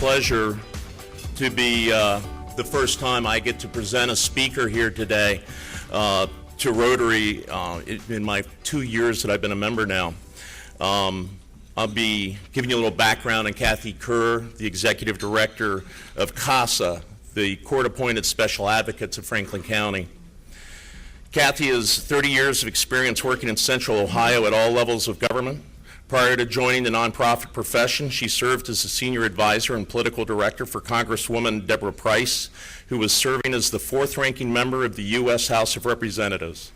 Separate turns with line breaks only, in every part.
pleasure to be the first time I get to present a speaker here today to Rotary in my 2 years that I've been a member now. I'll be giving you a little background on Kathy Kerr, the Executive Director of CASA, the Court-Appointed Special Advocates of Franklin County. Kathy has 30 years of experience working in Central Ohio at all levels of government. Prior to joining the nonprofit profession, she served as a senior advisor and political director for Congresswoman Deborah Price, who was serving as the fourth-ranking member of the U.S. House of Representatives.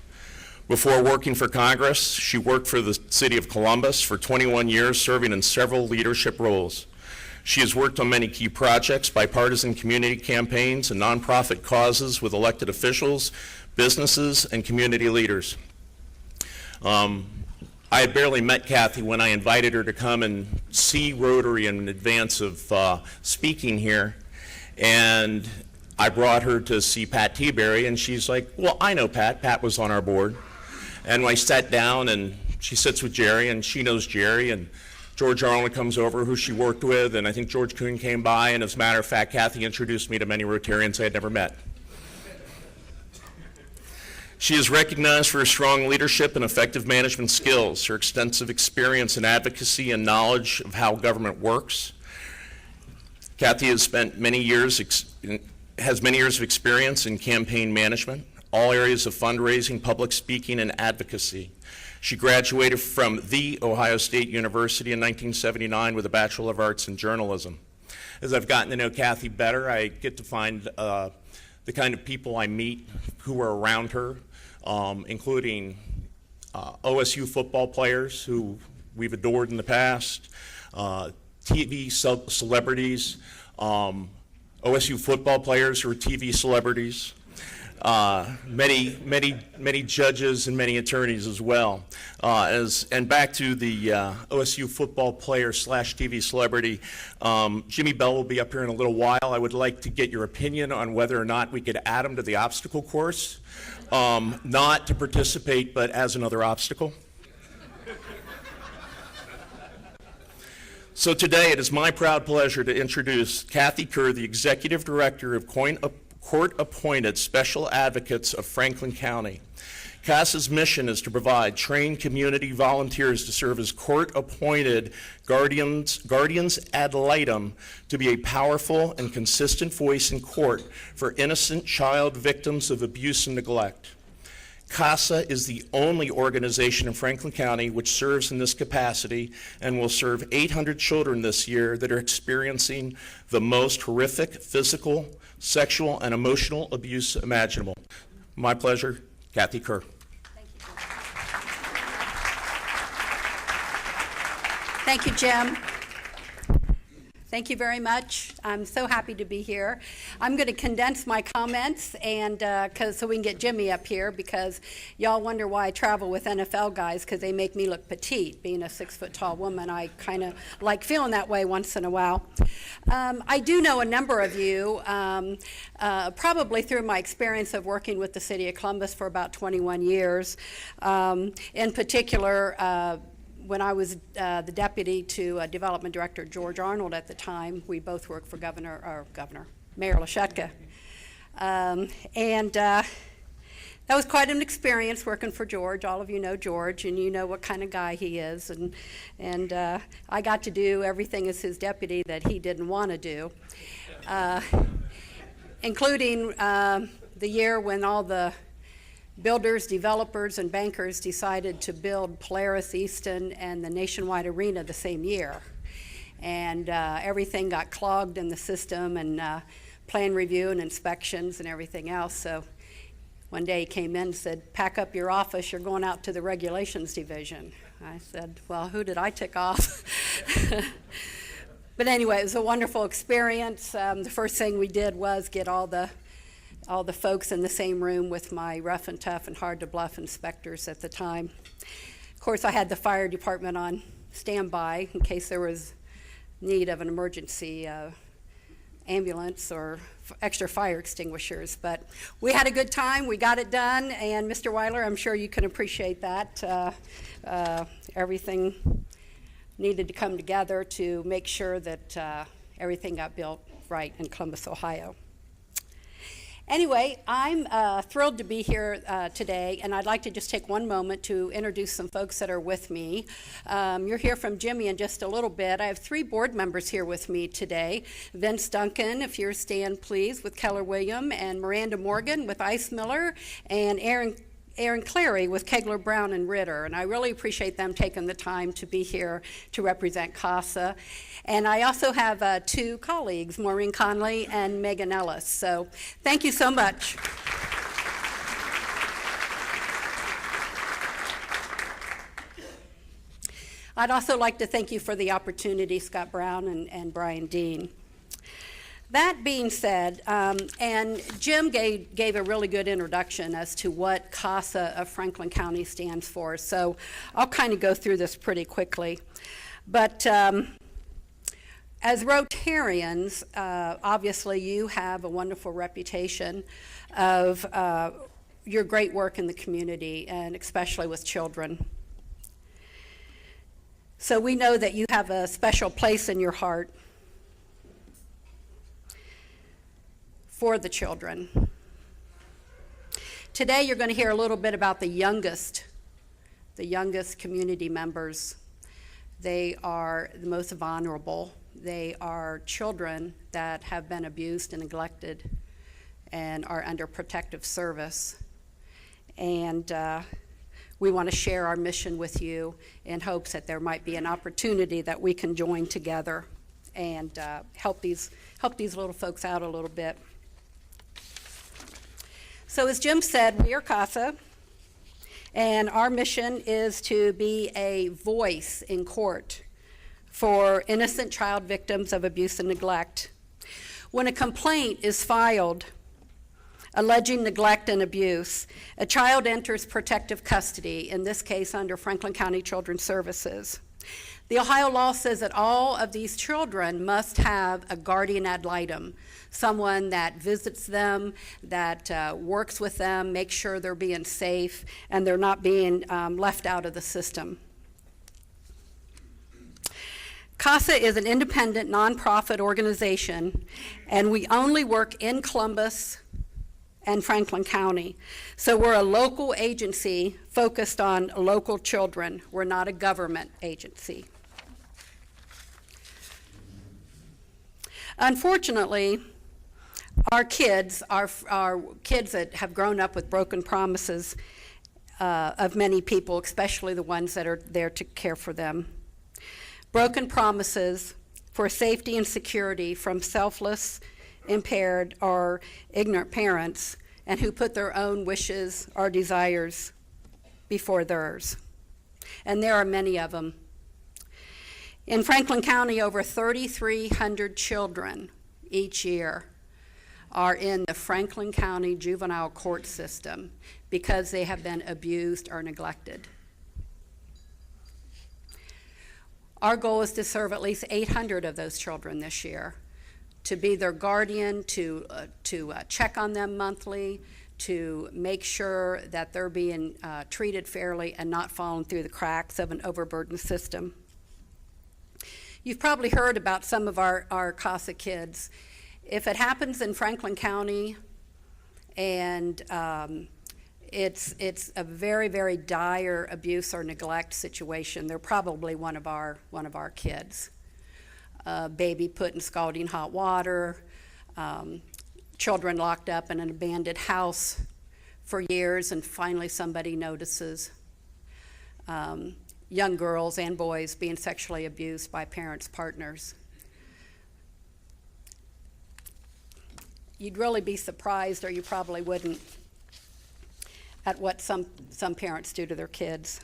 Before working for Congress, she worked for the city of Columbus for 21 years, serving in several leadership roles. She has worked on many key projects, bipartisan community campaigns, and nonprofit causes with elected officials, businesses, and community leaders. I had barely met Kathy when I invited her to come and see Rotary in advance of speaking here, and I brought her to see Pat Teaberry, and she's like, well, I know Pat. Pat was on our board. And when I sat down, and she sits with Jerry, and she knows Jerry, and George Arnold comes over, who she worked with, and I think George Kuhn came by, and as a matter of fact, Kathy introduced me to many Rotarians I had never met. She is recognized for her strong leadership and effective management skills, her extensive experience in advocacy and knowledge of how government works. Kathy has spent many years of experience in campaign management, all areas of fundraising, public speaking, and advocacy. She graduated from The Ohio State University in 1979 with a Bachelor of Arts in Journalism. As I've gotten to know Kathy better, I get to find the kind of people I meet who are around her, including OSU football players who we've adored in the past, TV celebrities, OSU football players who are TV celebrities, many judges and many attorneys as well. And back to the OSU football player / TV celebrity, Jimmy Bell will be up here in a little while. I would like to get your opinion on whether or not we could add him to the obstacle course, not to participate, but as another obstacle. So today it is my proud pleasure to introduce Kathy Kerr, the Executive Director of Court-Appointed Special Advocates of Franklin County. CASA's mission is to provide trained community volunteers to serve as court-appointed guardians ad litem, to be a powerful and consistent voice in court for innocent child victims of abuse and neglect. CASA is the only organization in Franklin County which serves in this capacity and will serve 800 children this year that are experiencing the most horrific physical, sexual, and emotional abuse imaginable. My pleasure, Kathy Kerr.
Thank you, Jim. Thank you very much. I'm so happy to be here. I'm going to condense my comments and so we can get Jimmy up here, because y'all wonder why I travel with NFL guys, because they make me look petite. Being a 6-foot-tall woman, I kind of like feeling that way once in a while. I do know a number of you, probably through my experience of working with the city of Columbus for about 21 years. In particular, when I was the deputy to Development Director George Arnold at the time, we both worked for Mayor Lashetka. That was quite an experience working for George. All of you know George, and you know what kind of guy he is. And I got to do everything as his deputy that he didn't want to do, including the year when all the builders, developers, and bankers decided to build Polaris, Easton, and the Nationwide Arena the same year. And everything got clogged in the system, and plan review and inspections and everything else. So one day he came in and said, pack up your office, you're going out to the regulations division. I said, well, who did I tick off? But anyway, it was a wonderful experience. The first thing we did was get all the folks in the same room with my rough and tough and hard to bluff inspectors at the time. Of course, I had the fire department on standby in case there was need of an emergency ambulance or extra fire extinguishers. But we had a good time, we got it done, and Mr. Weiler, I'm sure you can appreciate that. Everything needed to come together to make sure that everything got built right in Columbus, Ohio. Anyway, I'm thrilled to be here today, and I'd like to just take one moment to introduce some folks that are with me. You'll hear from Jimmy in just a little bit. I have 3 board members here with me today. Vince Duncan, if you'll stand please, with Keller William, and Miranda Morgan with Ice Miller, and Aaron Clary with Kegler, Brown, and Ritter, and I really appreciate them taking the time to be here to represent CASA. And I also have 2 colleagues, Maureen Conley and Megan Ellis, so thank you so much. I'd also like to thank you for the opportunity, Scott Brown and Brian Dean. That being said, and Jim gave a really good introduction as to what CASA of Franklin County stands for, so I'll kind of go through this pretty quickly. But as Rotarians, obviously you have a wonderful reputation of your great work in the community, and especially with children. So we know that you have a special place in your heart for the children. Today you're going to hear a little bit about the youngest community members. They are the most vulnerable. They are children that have been abused and neglected and are under protective service. And we want to share our mission with you in hopes that there might be an opportunity that we can join together and help these little folks out a little bit. So as Jim said, we are CASA, and our mission is to be a voice in court for innocent child victims of abuse and neglect. When a complaint is filed alleging neglect and abuse, a child enters protective custody, in this case under Franklin County Children's Services. The Ohio law says that all of these children must have a guardian ad litem, someone that visits them, that works with them, makes sure they're being safe, and they're not being left out of the system. CASA is an independent nonprofit organization, and we only work in Columbus and Franklin County. So we're a local agency focused on local children. We're not a government agency. Unfortunately, our kids that have grown up with broken promises of many people, especially the ones that are there to care for them. Broken promises for safety and security from selfless, impaired, or ignorant parents, and who put their own wishes or desires before theirs. And there are many of them. In Franklin County, over 3,300 children each year are in the Franklin County juvenile court system because they have been abused or neglected. Our goal is to serve at least 800 of those children this year, to be their guardian, to check on them monthly, to make sure that they're being treated fairly and not falling through the cracks of an overburdened system. You've probably heard about some of our CASA kids. If it happens in Franklin County and it's a very, very dire abuse or neglect situation, they're probably one of our kids. Baby put in scalding hot water, children locked up in an abandoned house for years and finally somebody notices. Young girls and boys being sexually abused by parents, partners. You'd really be surprised, or you probably wouldn't, at what some parents do to their kids.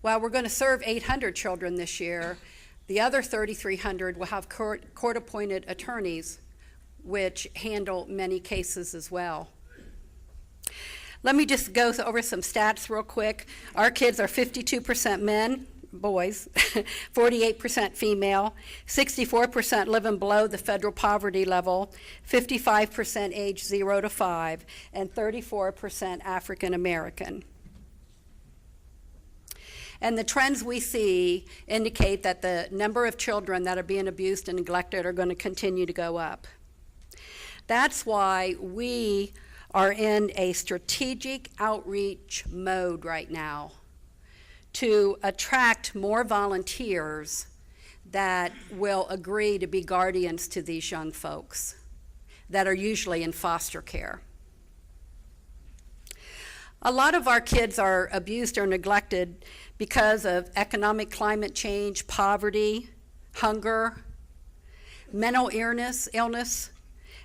While we're going to serve 800 children this year, the other 3,300 will have court-appointed attorneys, which handle many cases as well. Let me just go over some stats real quick. Our kids are 52% men, boys, 48% female, 64% living below the federal poverty level, 55% age 0 to 5, and 34% African American. And the trends we see indicate that the number of children that are being abused and neglected are going to continue to go up. That's why we are in a strategic outreach mode right now to attract more volunteers that will agree to be guardians to these young folks that are usually in foster care. A lot of our kids are abused or neglected because of economic climate change, poverty, hunger, mental illness,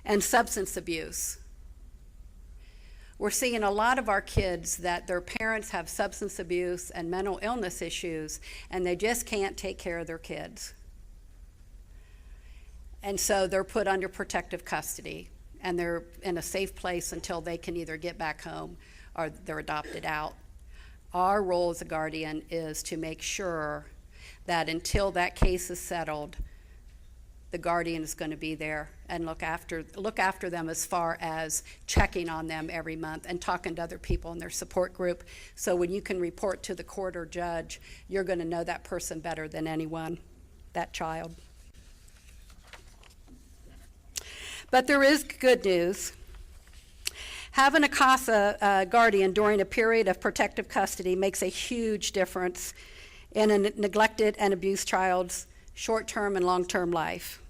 and substance abuse. We're seeing a lot of our kids that their parents have substance abuse and mental illness issues, and they just can't take care of their kids. And so they're put under protective custody, and they're in a safe place until they can either get back home or they're adopted out. Our role as a guardian is to make sure that until that case is settled, the guardian is going to be there and look after them as far as checking on them every month and talking to other people in their support group. So when you can report to the court or judge, you're going to know that person better than anyone, that child. But there is good news. Having a CASA guardian during a period of protective custody makes a huge difference in a neglected and abused child's short-term and long-term life.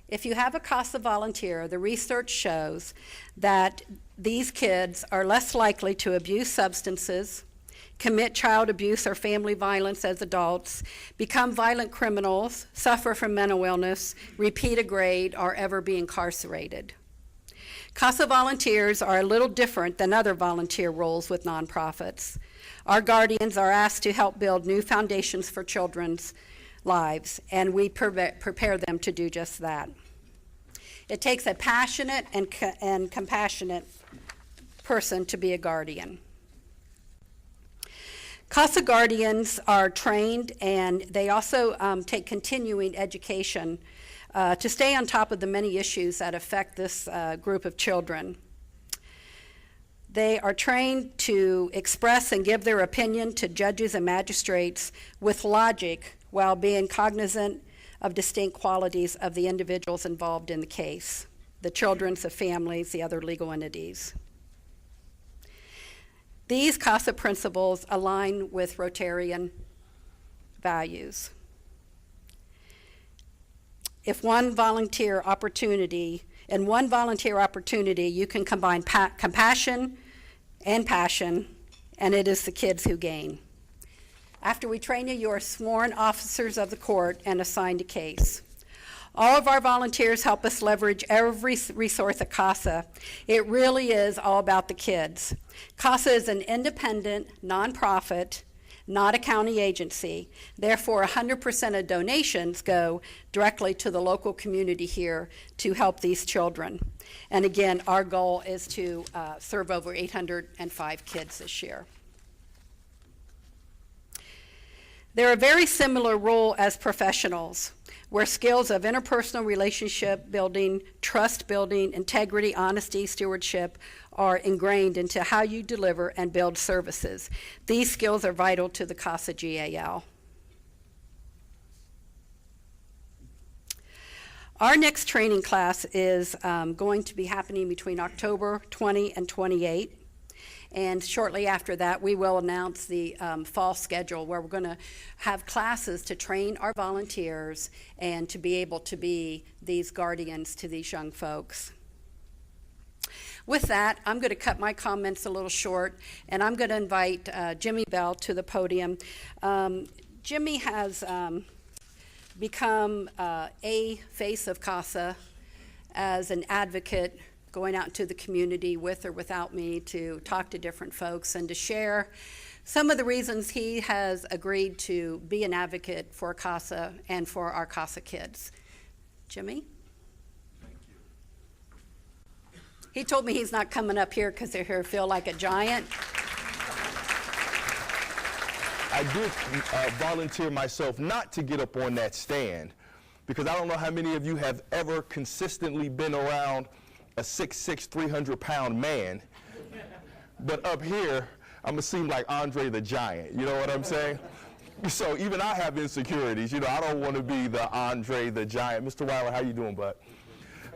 If you have a CASA volunteer, the research shows that these kids are less likely to abuse substances, commit child abuse or family violence as adults, become violent criminals, suffer from mental illness, repeat a grade, or ever be incarcerated. CASA volunteers are a little different than other volunteer roles with nonprofits. Our guardians are asked to help build new foundations for children's lives, and we prepare them to do just that. It takes a passionate and compassionate person to be a guardian. CASA guardians are trained, and they also take continuing education to stay on top of the many issues that affect this group of children. They are trained to express and give their opinion to judges and magistrates with logic while being cognizant of distinct qualities of the individuals involved in the case, the children, the families, the other legal entities. These CASA principles align with Rotarian values. In one volunteer opportunity, you can combine compassion and passion, and it is the kids who gain. After we train you, you are sworn officers of the court and assigned a case. All of our volunteers help us leverage every resource at CASA. It really is all about the kids. CASA is an independent, nonprofit, not a county agency. Therefore, 100% of donations go directly to the local community here to help these children. And again, our goal is to serve over 805 kids this year. They're a very similar role as professionals, where skills of interpersonal relationship building, trust building, integrity, honesty, stewardship are ingrained into how you deliver and build services. These skills are vital to the CASA GAL. Our next training class is going to be happening between October 20 and 28. And shortly after that, we will announce the fall schedule where we're going to have classes to train our volunteers and to be able to be these guardians to these young folks. With that, I'm going to cut my comments a little short, and I'm going to invite Jimmy Bell to the podium. Jimmy has become a face of CASA as an advocate, going out into the community with or without me to talk to different folks and to share some of the reasons he has agreed to be an advocate for CASA and for our CASA kids. Jimmy?
Thank you.
He told me he's not coming up here because they're here feel like a giant.
I did volunteer myself not to get up on that stand because I don't know how many of you have ever consistently been around a 6'6", 300-pound man. But up here, I'm gonna seem like Andre the Giant. You know what I'm saying? So even I have insecurities. You know, I don't want to be the Andre the Giant. Mr. Weiler, how you doing, bud?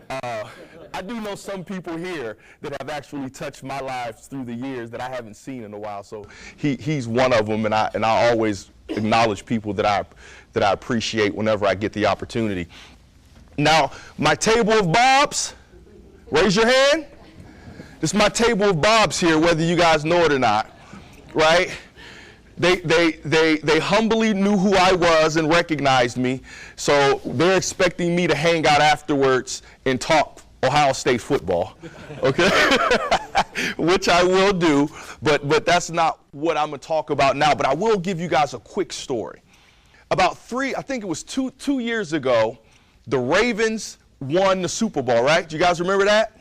I do know some people here that have actually touched my life through the years that I haven't seen in a while. So he's one of them, and I always acknowledge people that I appreciate whenever I get the opportunity. Now, my table of Bobs, raise your hand. This is my table of Bobs here, whether you guys know it or not, right? They humbly knew who I was and recognized me, so they're expecting me to hang out afterwards and talk Ohio State football, okay? Which I will do, but that's not what I'm going to talk about now. But I will give you guys a quick story. About I think it was two years ago, the Ravens won the Super Bowl, right? Do you guys remember that?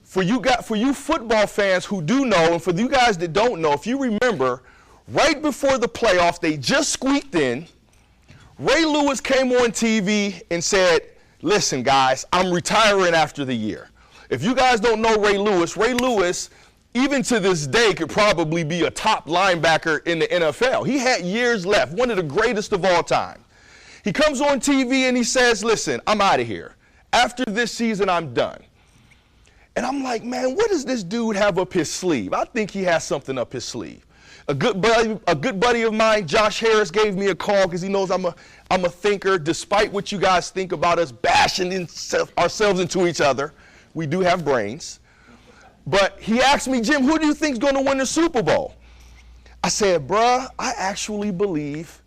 For you football fans who do know, and for you guys that don't know, if you remember, right before the playoffs, they just squeaked in. Ray Lewis came on TV and said, listen, guys, I'm retiring after the year. If you guys don't know Ray Lewis, even to this day, could probably be a top linebacker in the NFL. He had years left, one of the greatest of all time. He comes on TV and he says, listen, I'm out of here. After this season, I'm done. And I'm like, man, what does this dude have up his sleeve? I think he has something up his sleeve. A good buddy of mine, Josh Harris, gave me a call because he knows I'm a thinker. Despite what you guys think about us bashing ourselves into each other, we do have brains. But he asked me, Jim, who do you think is going to win the Super Bowl? I said, bruh, I actually believe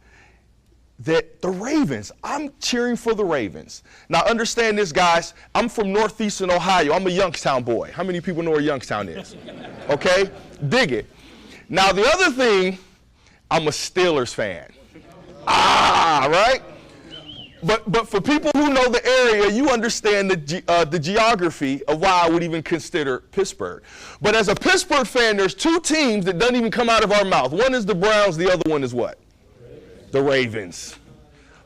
that the Ravens, I'm cheering for the Ravens. Now understand this, guys, I'm from Northeastern Ohio. I'm a Youngstown boy. How many people know where Youngstown is? Okay, dig it. Now the other thing, I'm a Steelers fan. Right? But for people who know the area, you understand the geography of why I would even consider Pittsburgh. But as a Pittsburgh fan, there's two teams that don't even come out of our mouth. One is the Browns, the other one is what? The Ravens.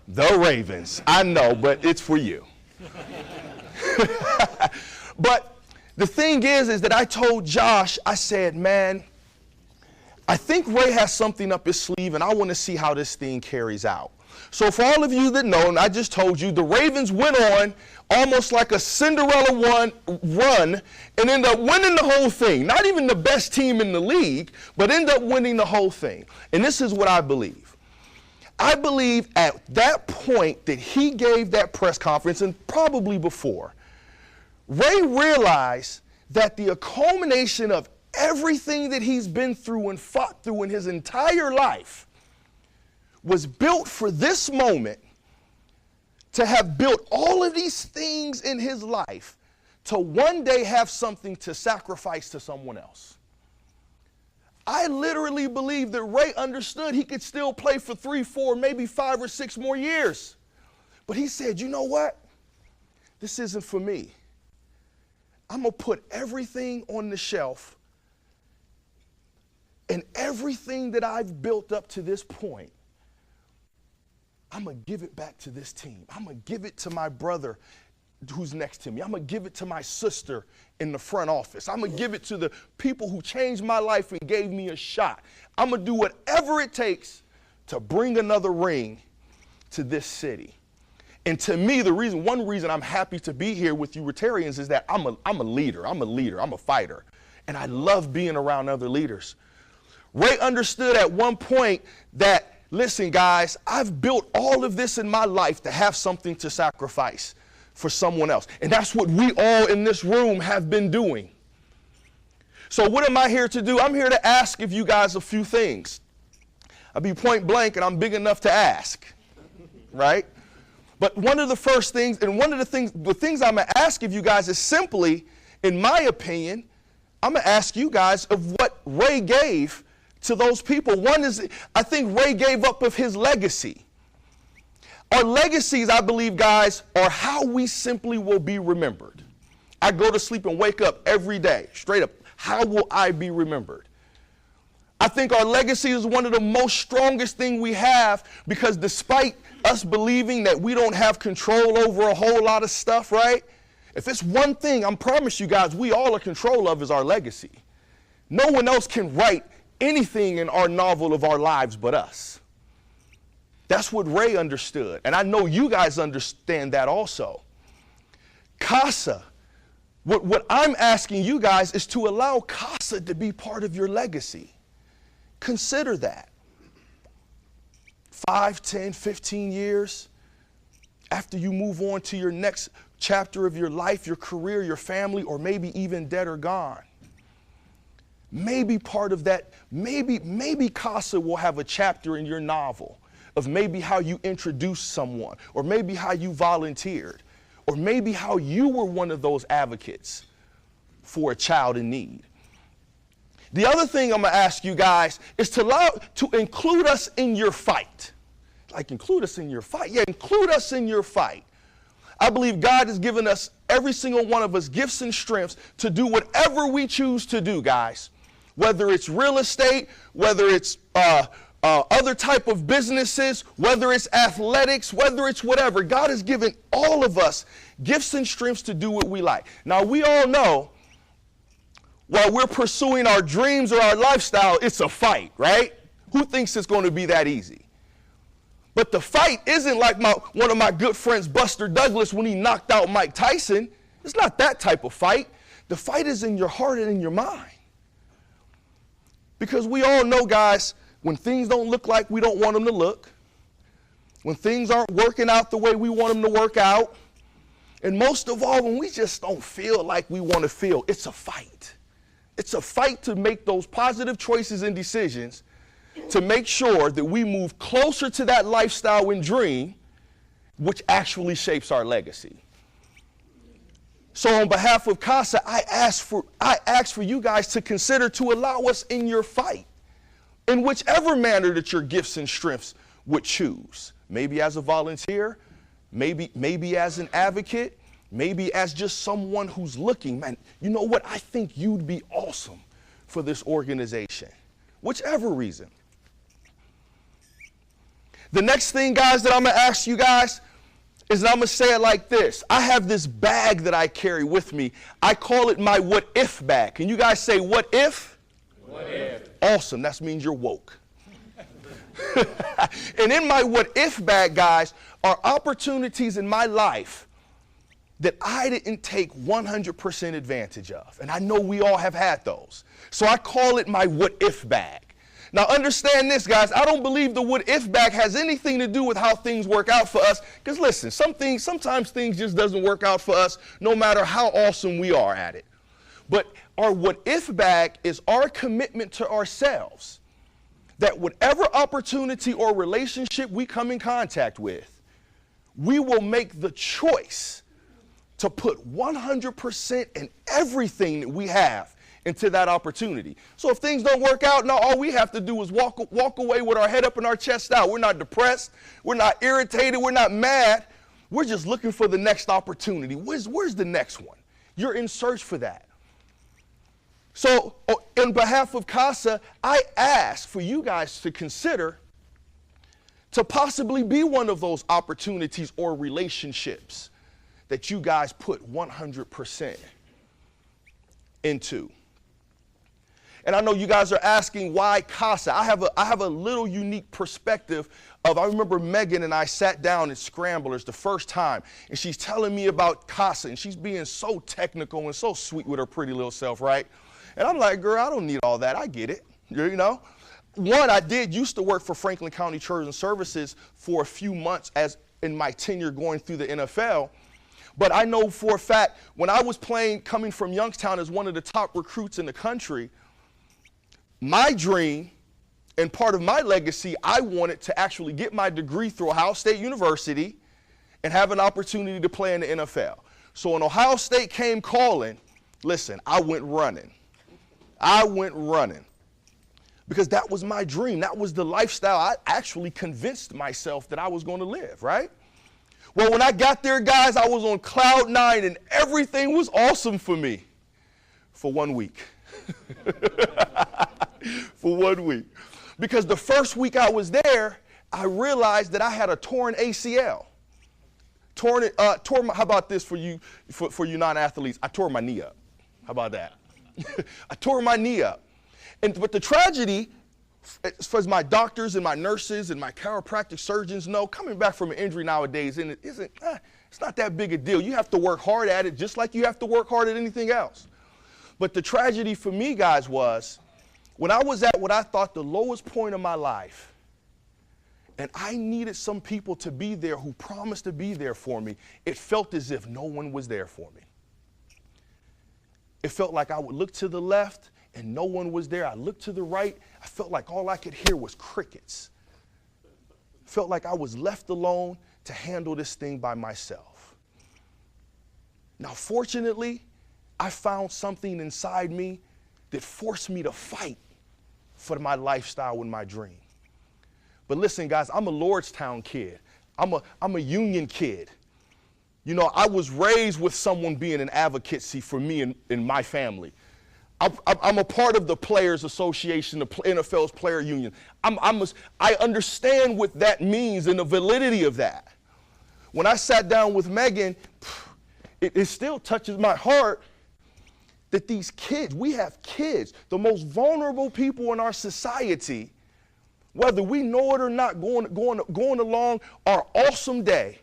The Ravens. I know, but it's for you. But the thing is that I told Josh, I said, man, I think Ray has something up his sleeve, and I want to see how this thing carries out. So for all of you that know, and I just told you, the Ravens went on almost like a Cinderella run and ended up winning the whole thing. Not even the best team in the league, but ended up winning the whole thing. And this is what I believe. I believe at that point that he gave that press conference, and probably before, Ray realized that the culmination of everything that he's been through and fought through in his entire life was built for this moment, to have built all of these things in his life to one day have something to sacrifice to someone else. I literally believe that Ray understood he could still play for 3, 4, maybe 5 or 6 more years. But he said, you know what? This isn't for me. I'm going to put everything on the shelf, and everything that I've built up to this point, I'm going to give it back to this team. I'm going to give it to my brother who's next to me. I'm going to give it to my sister in the front office. I'm going to give it to the people who changed my life and gave me a shot. I'm going to do whatever it takes to bring another ring to this city. And to me, one reason I'm happy to be here with you Rotarians is that I'm a leader. I'm a fighter. And I love being around other leaders. Ray understood at one point that, listen, guys, I've built all of this in my life to have something to sacrifice for someone else. And that's what we all in this room have been doing. So what am I here to do? I'm here to ask of you guys a few things. I'll be point blank, and I'm big enough to ask, right? But one of the first things, and the things I'm going to ask of you guys is simply, in my opinion, I'm going to ask you guys of what Ray gave to those people. One is, I think Ray gave up of his legacy. Our legacies, I believe, guys, are how we simply will be remembered. I go to sleep and wake up every day, straight up. How will I be remembered? I think our legacy is one of the most strongest thing we have, because despite us believing that we don't have control over a whole lot of stuff, right? If it's one thing, I promise you guys, we all are control of, is our legacy. No one else can write anything in our novel of our lives but us. That's what Ray understood. And I know you guys understand that also. CASA, what I'm asking you guys is to allow CASA to be part of your legacy. Consider that. 5, 10, 15 years after you move on to your next chapter of your life, your career, your family, or maybe even dead or gone. Maybe part of that, maybe CASA will have a chapter in your novel of maybe how you introduced someone, or maybe how you volunteered, or maybe how you were one of those advocates for a child in need. The other thing I'm going to ask you guys is to include us in your fight. Like, include us in your fight. Yeah, include us in your fight. I believe God has given us, every single one of us, gifts and strengths to do whatever we choose to do, guys. Whether it's real estate, whether it's other type of businesses, whether it's athletics, whether it's whatever. God has given all of us gifts and strengths to do what we like. Now, we all know while we're pursuing our dreams or our lifestyle, it's a fight, right? Who thinks it's going to be that easy? But the fight isn't like one of my good friends, Buster Douglas, when he knocked out Mike Tyson. It's not that type of fight. The fight is in your heart and in your mind. Because we all know, guys, when things don't look like we don't want them to look, when things aren't working out the way we want them to work out, and most of all, when we just don't feel like we want to feel, it's a fight. It's a fight to make those positive choices and decisions to make sure that we move closer to that lifestyle and dream, which actually shapes our legacy. So on behalf of CASA, I ask for you guys to consider to allow us in your fight, in whichever manner that your gifts and strengths would choose. Maybe as a volunteer, maybe as an advocate, maybe as just someone who's looking, man, you know what, I think you'd be awesome for this organization. Whichever reason. The next thing, guys, that I'm going to ask you guys is that I'm going to say it like this. I have this bag that I carry with me. I call it my what if bag. Can you guys say what if? What if? Awesome. That means you're woke. And in my what if bag, guys, are opportunities in my life that I didn't take 100% advantage of. And I know we all have had those. So I call it my what if bag. Now understand this, guys. I don't believe the what if bag has anything to do with how things work out for us. Because listen, sometimes things just doesn't work out for us no matter how awesome we are at it. But our what if bag is our commitment to ourselves that whatever opportunity or relationship we come in contact with, we will make the choice to put 100% in everything that we have into that opportunity. So if things don't work out, now all we have to do is walk away with our head up and our chest out. We're not depressed. We're not irritated. We're not mad. We're just looking for the next opportunity. Where's the next one? You're in search for that. So on behalf of CASA, I ask for you guys to consider to possibly be one of those opportunities or relationships that you guys put 100% into. And I know you guys are asking why CASA. I have a little unique perspective of, I remember Megan and I sat down at Scramblers the first time, and she's telling me about CASA, and she's being so technical and so sweet with her pretty little self, right? And I'm like, girl, I don't need all that. I get it, you know? One, I used to work for Franklin County Children's Services for a few months as in my tenure going through the NFL. But I know for a fact, when I was coming from Youngstown as one of the top recruits in the country, my dream and part of my legacy, I wanted to actually get my degree through Ohio State University and have an opportunity to play in the NFL. So when Ohio State came calling, listen, I went running. Because that was my dream. That was the lifestyle I actually convinced myself that I was going to live, right? Well, when I got there, guys, I was on cloud 9 and everything was awesome for me for 1 week. For 1 week. Because the first week I was there, I realized that I had a torn ACL. How about this for you non-athletes? I tore my knee up. How about that? I tore my knee up. But the tragedy, as far as my doctors and my nurses and my chiropractic surgeons know, coming back from an injury nowadays it's not that big a deal. You have to work hard at it just like you have to work hard at anything else. But the tragedy for me, guys, was when I was at what I thought the lowest point of my life, and I needed some people to be there who promised to be there for me, it felt as if no one was there for me. It felt like I would look to the left and no one was there. I looked to the right. I felt like all I could hear was crickets. Felt like I was left alone to handle this thing by myself. Now, fortunately, I found something inside me that forced me to fight for my lifestyle and my dream. But listen, guys, I'm a Lordstown kid. I'm a Union kid. You know, I was raised with someone being an advocacy for me and my family. I'm a part of the Players Association, the NFL's player union. I understand what that means and the validity of that. When I sat down with Megan, it still touches my heart that these kids, we have kids, the most vulnerable people in our society, whether we know it or not, going along our awesome day,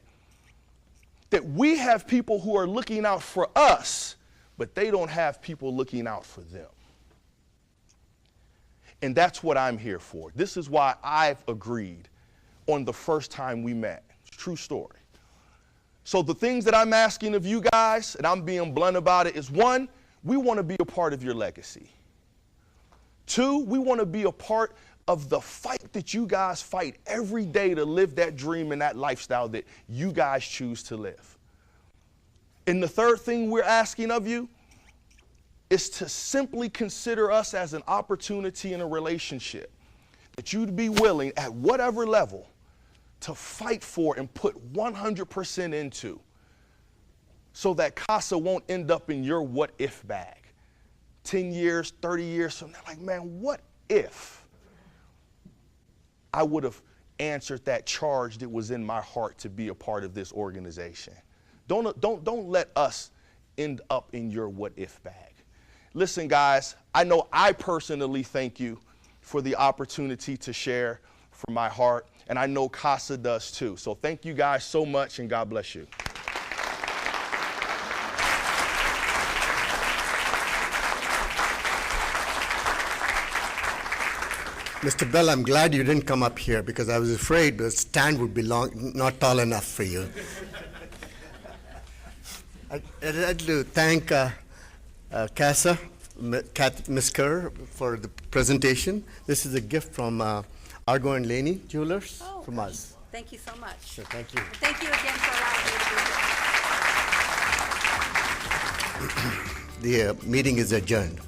that we have people who are looking out for us, but they don't have people looking out for them. And that's what I'm here for. This is why I've agreed on the first time we met. True story. So the things that I'm asking of you guys, and I'm being blunt about it, is one, we want to be a part of your legacy. Two, we want to be a part of the fight that you guys fight every day to live that dream and that lifestyle that you guys choose to live. And the third thing we're asking of you is to simply consider us as an opportunity in a relationship that you'd be willing at whatever level to fight for and put 100% into so that CASA won't end up in your what if bag. 10 years, 30 years from now, like, man, what if I would have answered that charge that was in my heart to be a part of this organization? Don't let us end up in your what if bag. Listen, guys, I know I personally thank you for the opportunity to share from my heart, and I know CASA does too. So thank you guys so much, and God bless you.
Mr. Bell, I'm glad you didn't come up here because I was afraid the stand would be not tall enough for you. I'd like to thank CASA, Ms. Kerr, for the presentation. This is a gift from Argo and Laney Jewelers from us.
Thank you so much.
So thank you.
And thank you again for allowing me to be here.
The meeting is adjourned.